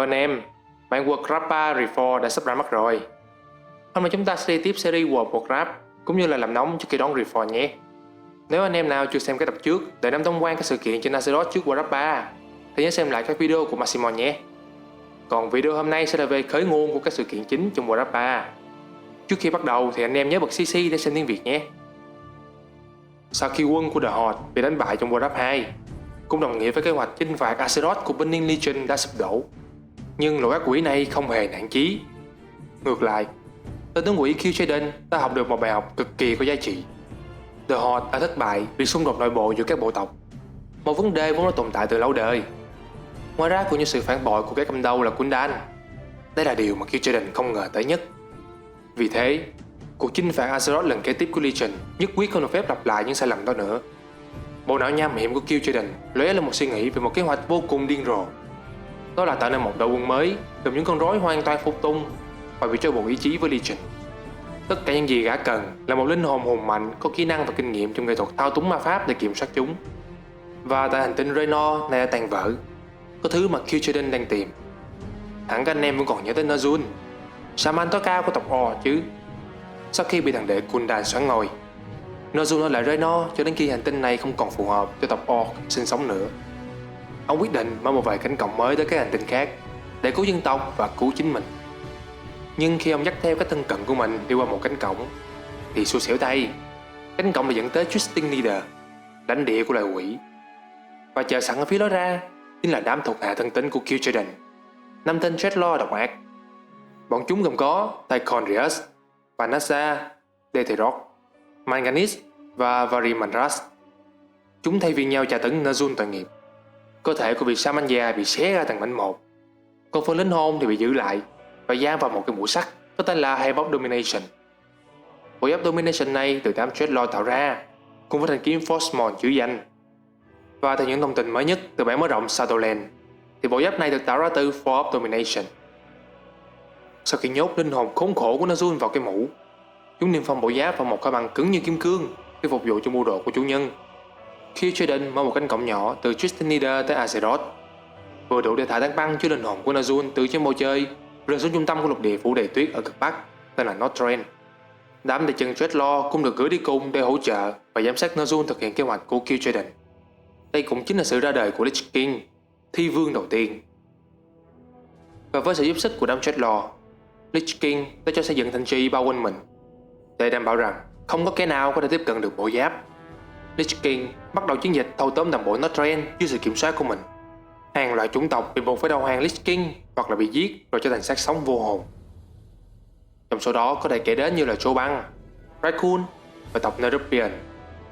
Hello anh em, bản Warcraft 3 Reforged đã sắp ra mắt rồi. Hôm nay chúng ta sẽ đi tiếp series World of Warcraft cũng như là làm nóng cho khi đón Reforged nhé. Nếu anh em nào chưa xem cái tập trước để nắm tổng quan các sự kiện trên Azeroth trước Warcraft 3 thì nhớ xem lại các video của Maximon nhé. Còn video hôm nay sẽ là về khởi nguồn của các sự kiện chính trong Warcraft 3. Trước khi bắt đầu thì anh em nhớ bật CC để xem tiếng Việt nhé. Sau khi quân của The Horde bị đánh bại trong Warcraft 2, cũng đồng nghĩa với kế hoạch chinh phạt Azeroth của Burning Legion đã sụp đổ. Nhưng lũ ác quỷ này không hề nản chí. Ngược lại, tên tướng quỷ Kil'jaeden đã học được một bài học cực kỳ có giá trị. The Horde đã thất bại vì xung đột nội bộ giữa các bộ tộc, một vấn đề vốn đã tồn tại từ lâu đời. Ngoài ra cũng như sự phản bội của các cầm đầu là Gul'dan. Đây là điều mà Kil'jaeden không ngờ tới nhất. Vì thế, cuộc chinh phạt Azeroth lần kế tiếp của Legion nhất quyết không được phép lặp lại những sai lầm đó nữa. Bộ não nham hiểm của Kil'jaeden lóe lên một suy nghĩ về một kế hoạch vô cùng điên rồ. Đó là tạo nên một đội quân mới gồm những con rối hoàn toàn phục tùng và bị trói buộc ý chí với Legion. Tất cả những gì gã cần là một linh hồn hùng mạnh có kỹ năng và kinh nghiệm trong nghệ thuật thao túng ma pháp để kiểm soát chúng. Và tại hành tinh Draenor này đã tàn vỡ, có thứ mà Kil'jaeden đang tìm. Hẳn các anh em vẫn còn nhớ tới Ner'zhul, Shaman tối cao của tộc Orc chứ. Sau khi bị thằng đệ Gul'dan soán ngôi, Ner'zhul ở lại Draenor cho đến khi hành tinh này không còn phù hợp cho tộc Orc sinh sống nữa. Ông quyết định mở một vài cánh cổng mới tới các hành tinh khác để cứu dân tộc và cứu chính mình. Nhưng khi ông dắt theo các thân cận của mình đi qua một cánh cổng thì xui xẻo thay, cánh cổng đã dẫn tới Twisting Leader, lãnh địa của loài quỷ. Và chờ sẵn ở phía lối ra chính là đám thuộc hạ thân tín của Kil'jaeden, 5 tên Dreadlord độc ác. Bọn chúng gồm có Tychondrius, Vanessa, Detheroc, Manganis và Varimanras. Chúng thay phiên nhau tra tấn Ner'zhul tội nghiệp. Cơ thể của vị Shaman già bị xé ra từng mảnh một, còn phần linh hồn thì bị giữ lại và giam vào một cái mũ sắt có tên là Hive of Domination. Bộ giáp Domination này từ đám Dreadlord tạo ra, cùng với thanh kiếm Frostmourne chữ danh. Và theo những thông tin mới nhất từ bản mở rộng Shadowlands, thì bộ giáp này được tạo ra từ Forge of Domination. Sau khi nhốt linh hồn khốn khổ của Ner'zhul vào cái mũ, chúng niêm phong bộ giáp vào một khối băng cứng như kim cương để phục vụ cho mưu đồ của chủ nhân. Kil'jaeden mở một cánh cổng nhỏ từ Twisted Nether tới Azeroth, vừa đủ để thả tảng băng chứa linh hồn của Ner'zhul từ trên bầu trời rơi xuống trung tâm của lục địa phủ đầy tuyết ở cực bắc tên là Northrend. Đám đại chân Dreadlord cũng được gửi đi cùng để hỗ trợ và giám sát Ner'zhul thực hiện kế hoạch của Kil'jaeden. Đây cũng chính là sự ra đời của Lich King, thi vương đầu tiên. Và với sự giúp sức của đám Dreadlord, Lich King đã cho xây dựng thành trì bao quanh mình để đảm bảo rằng không có kẻ nào có thể tiếp cận được bộ giáp. Lich King bắt đầu chiến dịch thâu tóm toàn bộ Northrend dưới sự kiểm soát của mình. Hàng loạt chủng tộc bị buộc phải đầu hàng Lich King hoặc là bị giết rồi trở thành xác sống vô hồn. Trong số đó có thể kể đến như là Cho'Bang, Raccoon và tộc Nerubian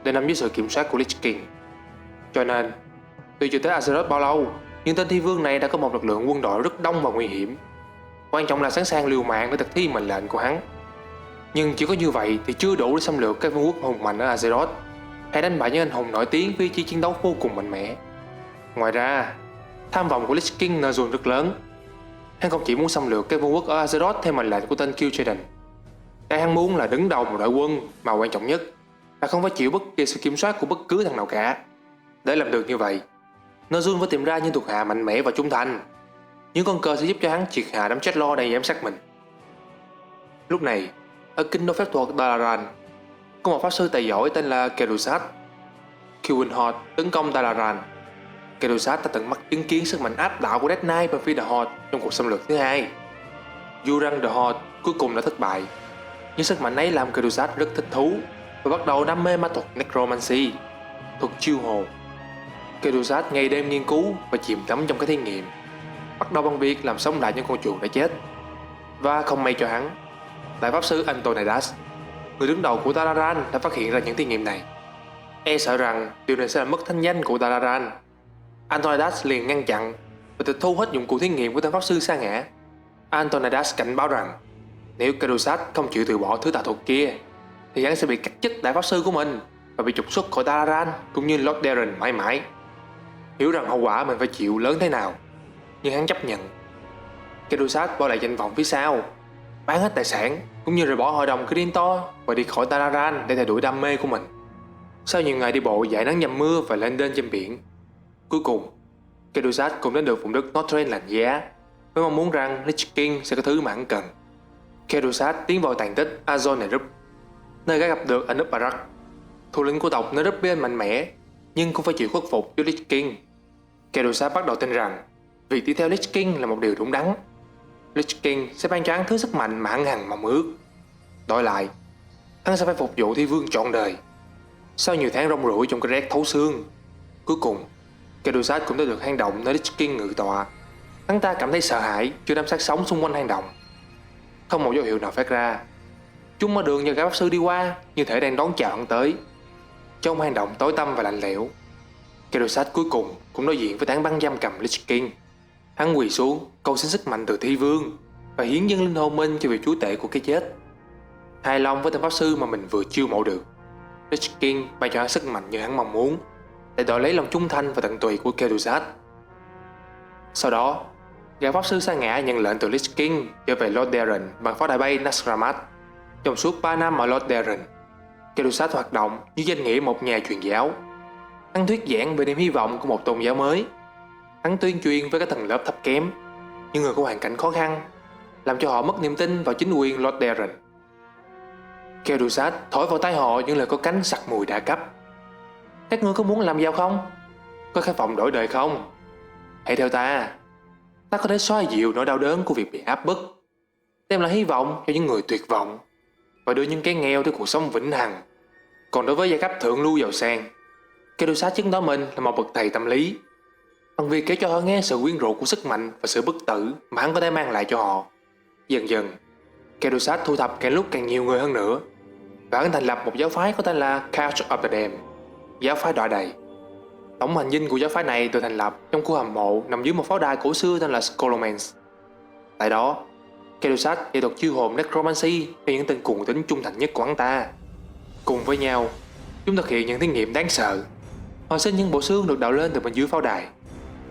đều nằm dưới sự kiểm soát của Lich King. Cho nên, tuy chưa tới Azeroth bao lâu, nhưng tên thi vương này đã có một lực lượng quân đội rất đông và nguy hiểm. Quan trọng là sẵn sàng liều mạng để thực thi mệnh lệnh của hắn. Nhưng chỉ có như vậy thì chưa đủ để xâm lược các vương quốc hùng mạnh ở Azeroth hay đánh bại những anh hùng nổi tiếng với ý chí chiến đấu vô cùng mạnh mẽ. Ngoài ra, tham vọng của Lich King Ner'zhul rất lớn. Hắn không chỉ muốn xâm lược các vương quốc ở Azeroth theo mệnh lệnh của tên Kil'jaeden. Cái hắn muốn là đứng đầu một đội quân, mà quan trọng nhất là không phải chịu bất kỳ sự kiểm soát của bất cứ thằng nào cả. Để làm được như vậy, Ner'zhul phải tìm ra những thuộc hạ mạnh mẽ và trung thành. Những con cờ sẽ giúp cho hắn triệt hạ đám Dreadlord đang giám sát mình. Lúc này, ở kinh đô phép thuật Dalaran, có một pháp sư tài giỏi tên là Kerusat. Khi Winhord tấn công Dalaran, Kerusat đã tận mắt chứng kiến sức mạnh áp đảo của Death Knight bên phía The Horde trong cuộc xâm lược thứ hai. Dù rằng The Horde cuối cùng đã thất bại, nhưng sức mạnh ấy làm Kerusat rất thích thú và bắt đầu đam mê ma thuật Necromancy, thuật chiêu hồn. Kerusat ngày đêm nghiên cứu và chìm đắm trong cái thí nghiệm, bắt đầu bằng việc làm sống lại những con chuột đã chết. Và không may cho hắn, đại pháp sư Antonidas, người đứng đầu của Dalaran, đã phát hiện ra những thí nghiệm này. E sợ rằng điều này sẽ làm mất thanh danh của Dalaran, Antonidas liền ngăn chặn và tịch thu hết dụng cụ thí nghiệm của tên pháp sư sa ngã. Antonidas cảnh báo rằng nếu Kerusat không chịu từ bỏ thứ tà thuật kia thì hắn sẽ bị cắt chức đại pháp sư của mình và bị trục xuất khỏi Dalaran cũng như Lord Darren mãi mãi. Hiểu rằng hậu quả mình phải chịu lớn thế nào, nhưng hắn chấp nhận. Kerusat bỏ lại danh vọng phía sau, bán hết tài sản cũng như rời bỏ hội đồng Grintor và đi khỏi Dalaran để theo đuổi đam mê của mình. Sau nhiều ngày đi bộ dải nắng dầm mưa và lên đên trên biển, cuối cùng Kerusat cũng đến được vùng đất Northrend lạnh giá. với mong muốn rằng Lich King sẽ có thứ mà hắn cần. Khedusat tiến vào tàn tích Azon-Nerub, nơi gã gặp được Anub-Arak, thủ lĩnh của tộc Nerubbian mạnh mẽ, nhưng cũng phải chịu khuất phục với Lich King. Khedusat bắt đầu tin rằng việc đi theo Lich King là một điều đúng đắn. Lich King sẽ ban cho hắn thứ sức mạnh mà hắn hằng mong ước. Đổi lại, hắn sẽ phải phục vụ Thi Vương trọn đời. Sau nhiều tháng rong ruổi trong cái rét thấu xương, cuối cùng Khedusat cũng đã được hang động nơi Lich King ngự tọa. Hắn ta cảm thấy sợ hãi trước đám xác sống xung quanh hang động. Không một dấu hiệu nào phát ra. Chúng mở đường nhờ gã pháp sư đi qua, như thể đang đón chào hắn tới. Trong hang động tối tăm và lạnh lẽo, Khedusat cuối cùng cũng đối diện với tảng băng giam cầm Lich King. Hắn quỳ xuống cầu xin sức mạnh từ Thi Vương và hiến dâng linh hồn mình cho vị chúa tể của cái chết. Hài lòng với tên pháp sư mà mình vừa chiêu mộ được, Lich King ban cho hắn sức mạnh như hắn mong muốn, để đổi lấy lòng trung thành và tận tụy của Khedusat. Sau đó, gã pháp sư sa ngã nhận lệnh từ Lich King trở về Lothderen bằng pháo đài bay Nasramat. Trong suốt 3 năm ở Lothderen, Khedusat hoạt động như danh nghĩa một nhà truyền giáo. Hắn thuyết giảng về niềm hy vọng của một tôn giáo mới. Hắn tuyên truyền với các tầng lớp thấp kém, những người có hoàn cảnh khó khăn, làm cho họ mất niềm tin vào chính quyền Lothderen. Khedusat thổi vào tai họ những lời có cánh sặc mùi đa cấp. Các ngươi có muốn làm giàu không? Có khát vọng đổi đời không? Hãy theo ta. Ta có thể xoa dịu nỗi đau đớn của việc bị áp bức, đem lại hy vọng cho những người tuyệt vọng và đưa những kẻ nghèo tới cuộc sống vĩnh hằng. Còn đối với giai cấp thượng lưu giàu sang, Khedusat chứng tỏ mình là một bậc thầy tâm lý bằng việc kể cho họ nghe sự quyến rũ của sức mạnh và sự bất tử mà hắn có thể mang lại cho họ. Dần dần, Khedusat thu thập càng lúc càng nhiều người hơn nữa, và hắn thành lập một giáo phái có tên là Couch of the Damned, giáo phái đọa đầy. Tổng hành dinh của giáo phái này được thành lập trong khu hầm mộ nằm dưới một pháo đài cổ xưa tên là Scholomance. Tại đó, Khedusat dạy thuật chiêu hồn Necromancy cho những tên cuồng tín trung thành nhất của hắn ta. Cùng với nhau, chúng thực hiện những thí nghiệm đáng sợ. Họ sinh những bộ xương được đào lên từ bên dưới pháo đài.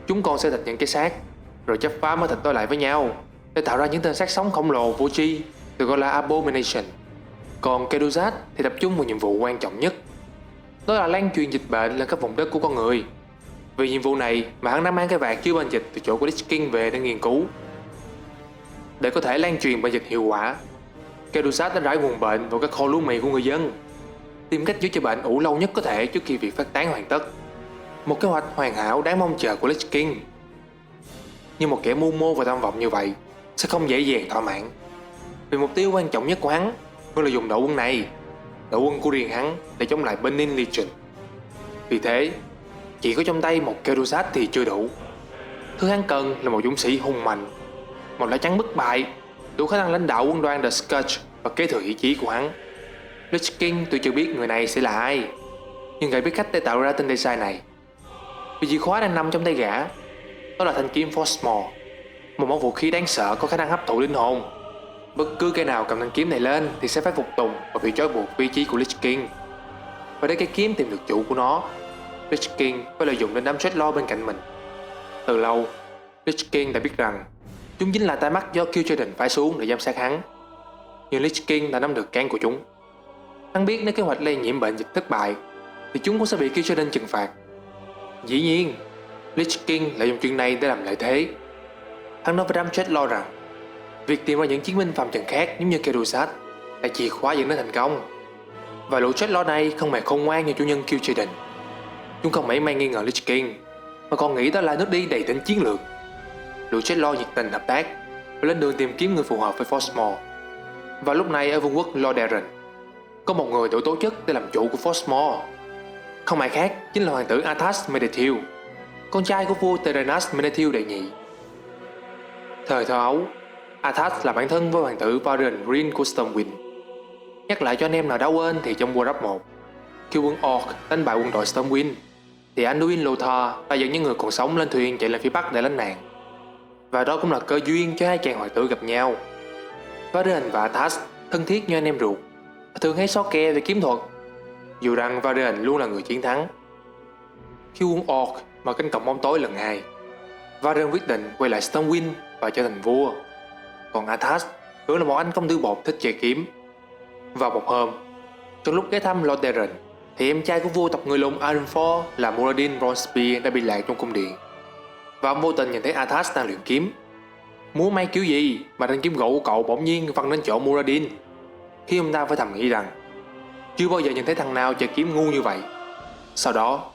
Chúng còn sẽ thịt những cái xác, rồi chấp phá mới thịt đôi lại với nhau để tạo ra những tên xác sống khổng lồ vô tri, được gọi là Abomination. Còn Khedusat thì tập trung vào nhiệm vụ quan trọng nhất, đó là lan truyền dịch bệnh lên các vùng đất của con người. Vì nhiệm vụ này mà hắn đã mang cái vạt chứa bệnh dịch từ chỗ của Lich King về để nghiên cứu. Để có thể lan truyền bệnh dịch hiệu quả, Khedusat đã rải nguồn bệnh vào các kho lúa mì của người dân, tìm cách giữ cho bệnh ủ lâu nhất có thể trước khi việc phát tán hoàn tất. Một kế hoạch hoàn hảo đáng mong chờ của Lich King. Nhưng một kẻ mưu mô và tham vọng như vậy sẽ không dễ dàng thỏa mãn, vì mục tiêu quan trọng nhất của hắn vẫn là dùng đội quân này, đội quân của riêng hắn, để chống lại Benin Legion. Vì thế, chỉ có trong tay một Khedusat thì chưa đủ. Thứ hắn cần là một dũng sĩ hùng mạnh, một lá chắn bất bại, đủ khả năng lãnh đạo quân đoàn The Scourge và kế thừa ý chí của hắn. Lich King tuy chưa biết người này sẽ là ai, nhưng gã biết cách để tạo ra tên design này. Vì chìa khóa đang nằm trong tay gã, đó là thanh kiếm Frostmaw, một mẫu vũ khí đáng sợ có khả năng hấp thụ linh hồn. Bất cứ kẻ nào cầm thanh kiếm này lên thì sẽ phải phục tùng và bị trói buộc với ý chí của Lich King. Và để cái kiếm tìm được chủ của nó, Lich King phải lợi dụng đến đám Dreadlord bên cạnh mình. Từ lâu, Lich King đã biết rằng chúng chính là tai mắt do Kil'jaeden phái xuống để giám sát hắn. Nhưng Lich King đã nắm được cán của chúng. Hắn biết nếu kế hoạch lây nhiễm bệnh dịch thất bại thì chúng cũng sẽ bị Kil'jaeden trừng phạt. Dĩ nhiên, Lich King lợi dụng chuyện này để làm lợi thế. Hắn nói với đám Dreadlord rằng việc tìm ra những chiến binh phàm trần khác giống như Khedusat là chìa khóa dẫn đến thành công. Và lũ Dreadlord này không hề khôn ngoan như chủ nhân Kil'jaeden. Chúng không mảy may nghi ngờ Lich King, mà còn nghĩ đó là nước đi đầy tính chiến lược. Lũ Dreadlord nhiệt tình hợp tác và lên đường tìm kiếm người phù hợp với Frostmaw. Và lúc này ở vương quốc Lothderen, có một người đủ tố chất để làm chủ của Frostmaw. Không ai khác chính là hoàng tử Arthas Menethil, con trai của vua Terenas Menethil đệ nhị. Thời thơ ấu, Arthas là bạn thân với hoàng tử Varian Green của Stormwind. Nhắc lại cho anh em nào đã quên thì trong Warcraft 1, khi quân Orc đánh bại quân đội Stormwind, thì Anduin Lothar đã dẫn những người còn sống lên thuyền chạy lên phía bắc để lánh nạn. Và đó cũng là cơ duyên cho hai chàng hoàng tử gặp nhau. Varian và Arthas thân thiết như anh em ruột, thường hay so kè về kiếm thuật, dù rằng Varian luôn là người chiến thắng. Khi quân Orc mở cánh cổng bóng tối lần 2, Varian quyết định quay lại Stormwind và trở thành vua. Còn Arthas vẫn là một anh công tử bột thích chơi kiếm. Vào một hôm, trong lúc ghé thăm Lothderen, thì em trai của vua tộc người lùn Ironforge là Muradin Bronzebeard đã bị lạc trong cung điện, và ông vô tình nhìn thấy Arthas đang luyện kiếm. Múa may kiểu gì mà thanh kiếm gỗ của cậu bỗng nhiên văng đến chỗ Muradin, khi ông ta phải thầm nghĩ rằng chưa bao giờ nhìn thấy thằng nào chơi kiếm ngu như vậy. Sau đó,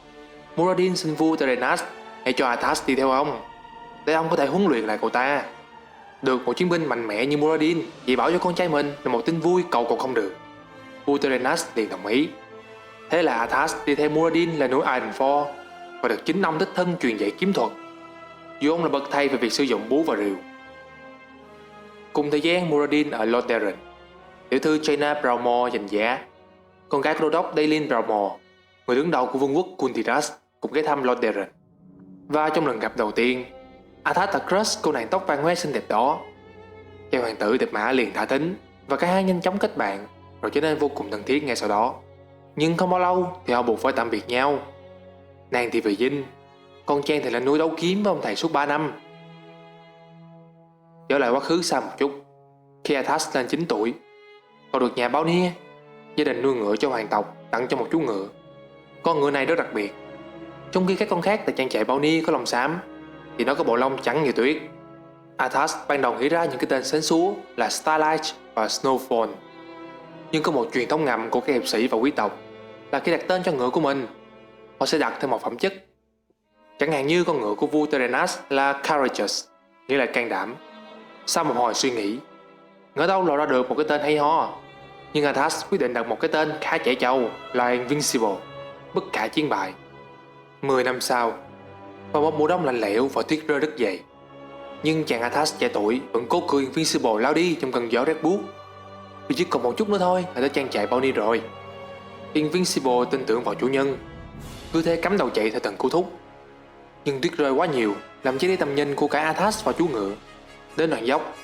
Muradin xin vua Terenas hãy cho Arthas đi theo ông, để ông có thể huấn luyện lại cậu ta. Được một chiến binh mạnh mẽ như Muradin dạy bảo cho con trai mình là một tin vui cậu còn không được. Vua Terenas liền đồng ý. Thế là Arthas đi theo Muradin lên núi Ironforge và được chính ông đích thân truyền dạy kiếm thuật, dù ông là bậc thầy về việc sử dụng búa và rìu. Cùng thời gian Muradin ở Lothlorien, tiểu thư Jaina Brawmore giành giá, con gái của đô đốc Daelin Brawmore, người đứng đầu của vương quốc Kultiras, cũng ghé thăm Lothlorien. Và trong lần gặp đầu tiên, Arthas đã crush cô nàng tóc vàng hoe xinh đẹp đó. Chàng hoàng tử đẹp mã liền thả thính và cả hai nhanh chóng kết bạn, rồi trở nên vô cùng thân thiết ngay sau đó. Nhưng không bao lâu thì họ buộc phải tạm biệt nhau. Nàng thì về dinh, còn chàng thì lên núi đấu kiếm với ông thầy suốt 3 năm. Trở lại quá khứ xa một chút, khi Arthas lên 9 tuổi, cậu được nhà báo nia, gia đình nuôi ngựa cho hoàng tộc, tặng cho một chú ngựa. Con ngựa này rất đặc biệt. Trong khi các con khác tại trang trại báo nia có lông xám, thì nó có bộ lông trắng như tuyết. Arthas ban đầu nghĩ ra những cái tên sến súa là Starlight và Snowfall. Nhưng có một truyền thống ngầm của các hiệp sĩ và quý tộc là khi đặt tên cho ngựa của mình, họ sẽ đặt thêm một phẩm chất. Chẳng hạn như con ngựa của vua Terenas là Courageous, nghĩa là can đảm. Sau một hồi suy nghĩ, ngỡ đâu lòi ra được một cái tên hay ho, nhưng Arthas quyết định đặt một cái tên khá trẻ trâu là Invincible, bất khả chiến bại. 10 năm sau, vào một mùa đông lạnh lẽo và tuyết rơi rất dày, nhưng chàng Arthas trẻ tuổi vẫn cố cười Invincible lao đi trong cơn gió rét buốt. Vì chỉ còn một chút nữa thôi là tới trang trại bao ni rồi. Invincible tin tưởng vào chủ nhân, cứ thế cắm đầu chạy theo từng cú thúc. Nhưng tuyết rơi quá nhiều làm che đi tầm nhìn của cả Arthas và chú ngựa. Đến đoạn dốc,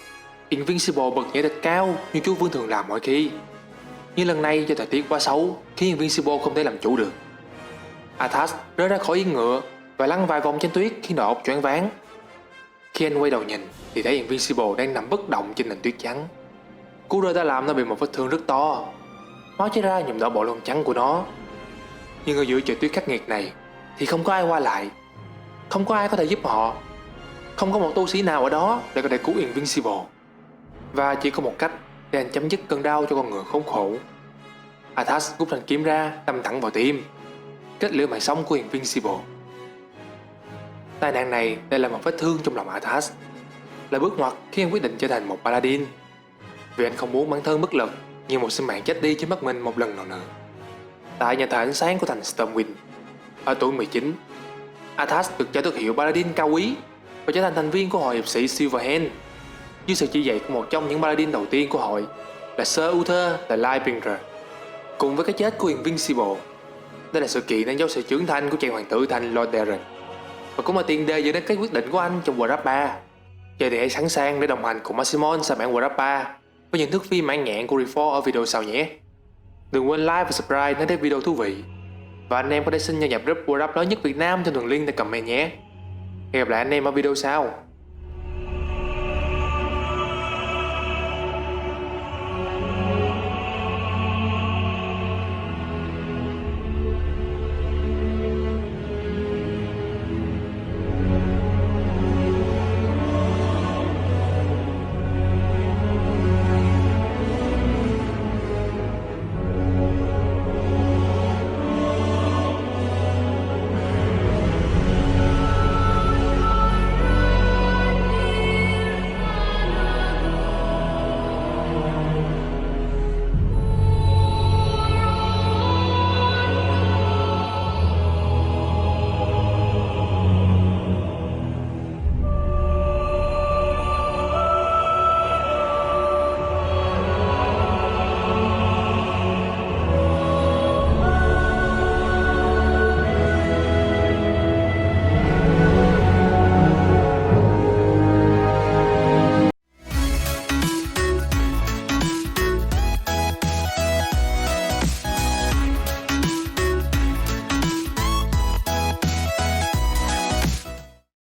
Invincible bật nhảy thật cao như chú Vương thường làm mọi khi. Nhưng lần này do thời tiết quá xấu khiến Invincible không thể làm chủ được. Arthas rơi ra khỏi yên ngựa và lăn vài vòng trên tuyết khiến đầu óc choáng váng. Khi anh quay đầu nhìn thì thấy Invincible đang nằm bất động trên nền tuyết trắng. Cú rơi đã làm nó bị một vết thương rất to, máu chảy ra nhuộm đỏ bộ lông trắng của nó. Nhưng ở giữa trời tuyết khắc nghiệt này thì không có ai qua lại, không có ai có thể giúp họ, không có một tu sĩ nào ở đó để có thể cứu Invincible. Và chỉ có một cách để anh chấm dứt cơn đau cho con ngựa khốn khổ. Arthas rút thanh kiếm ra đâm thẳng vào tim, kết liễu mạng sống của Invincible. Tai nạn này đây là một vết thương trong lòng Arthas, là bước ngoặt khi anh quyết định trở thành một paladin, vì anh không muốn bản thân bất lực như một sinh mạng chết đi trước mắt mình một lần nào nữa. Tại nhà thờ ánh sáng của thành Stormwind, ở tuổi 19, Arthas được trao tước hiệu paladin cao quý và trở thành thành viên của hội hiệp sĩ Silverhand, dưới sự chỉ dạy của một trong những paladin đầu tiên của hội là Sir Uther the Lightbringer. Cùng với cái chết của Invincible, đây là sự kiện đánh dấu sự trưởng thành của chàng hoàng tử thành Lothlorien, và cũng là tiền đề dẫn đến cái quyết định của anh trong Warcraft 3. Giờ thì hãy sẵn sàng để đồng hành cùng Maximon sang bản Warcraft 3 với những thước phim mãn nhãn của Reforged ở video sau nhé. Đừng quên like và subscribe nếu thấy video thú vị, và anh em có thể xin gia nhập group Warcraft lớn nhất Việt Nam trong đường link tại comment nhé. Hẹn gặp lại anh em ở video sau.